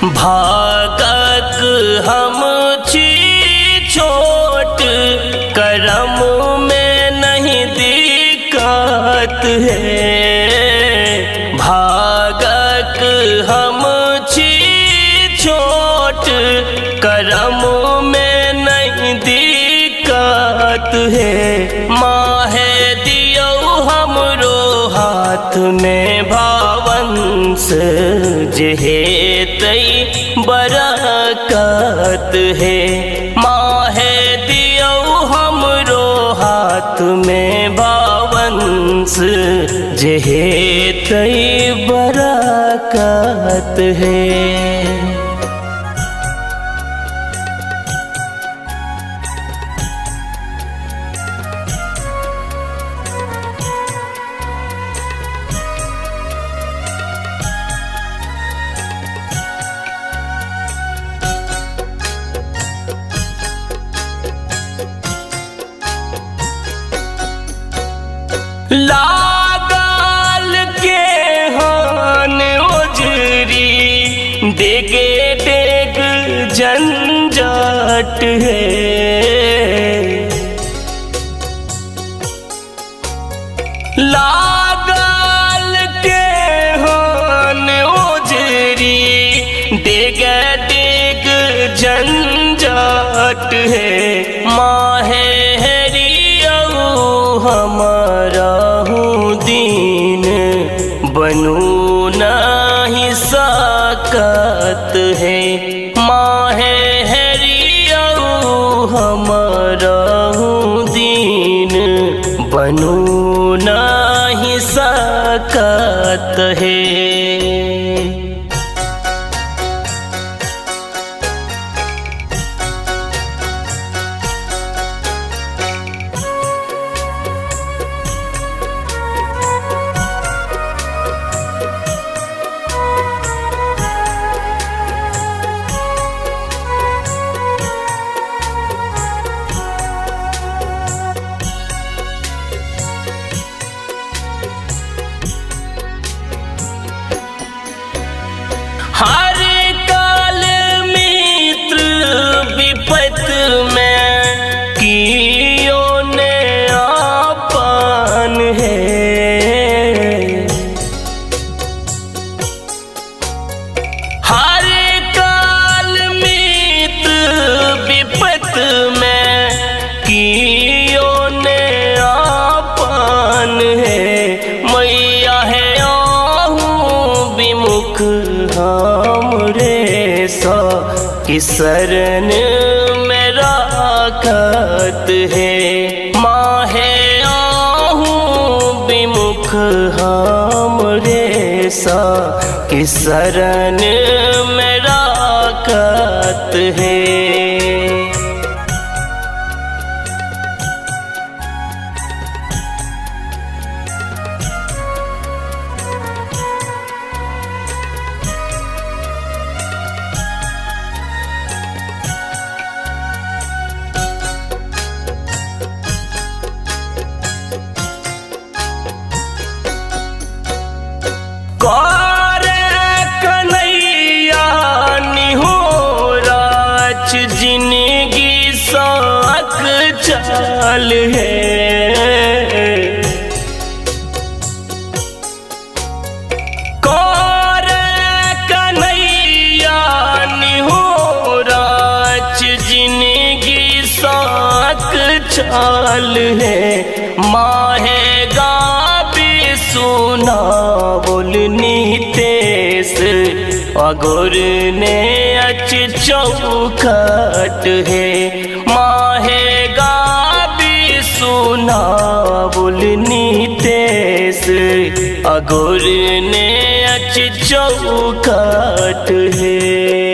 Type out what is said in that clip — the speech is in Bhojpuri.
भागक हम छी छोट, करम में नहीं दिक्कत है। भागक हम छी छोट, करम में नहीं दिक्कत है। माहे दियो हमरो हाथ में भावंस, जेहे तई बरकत है। माहे दियो हमरो हाथ में भावंस, जेहे तई बरकत है। लागल के हान ओजरी, देगे डेग झंझट है। लागल के हान ओजरी, देगे डेग झंझट है। माहे हमारा दीन बनू नहीं सकत है। माहे हरियऊ हमारा दीन बनू नहीं सकत है। हर काल मित्र विपत में कियो ने आपन है। हर काल मित्र विपत में कियो ने आपन है। मैया है विमुख हमरे सा की शरण में राखत है। माहे आहूँ विमुख हमरे सा की शरण में राखत है। कन्हैया निहोराच जिंदगी साक चाल है। कन्हैया निहोराच जिंदगी साक चाल है। माहे सुना बोलनी तेस अगोर ने अच चौखट है। माहे गाबी सुना बोलनी तेस अगोर ने अच चौखट है।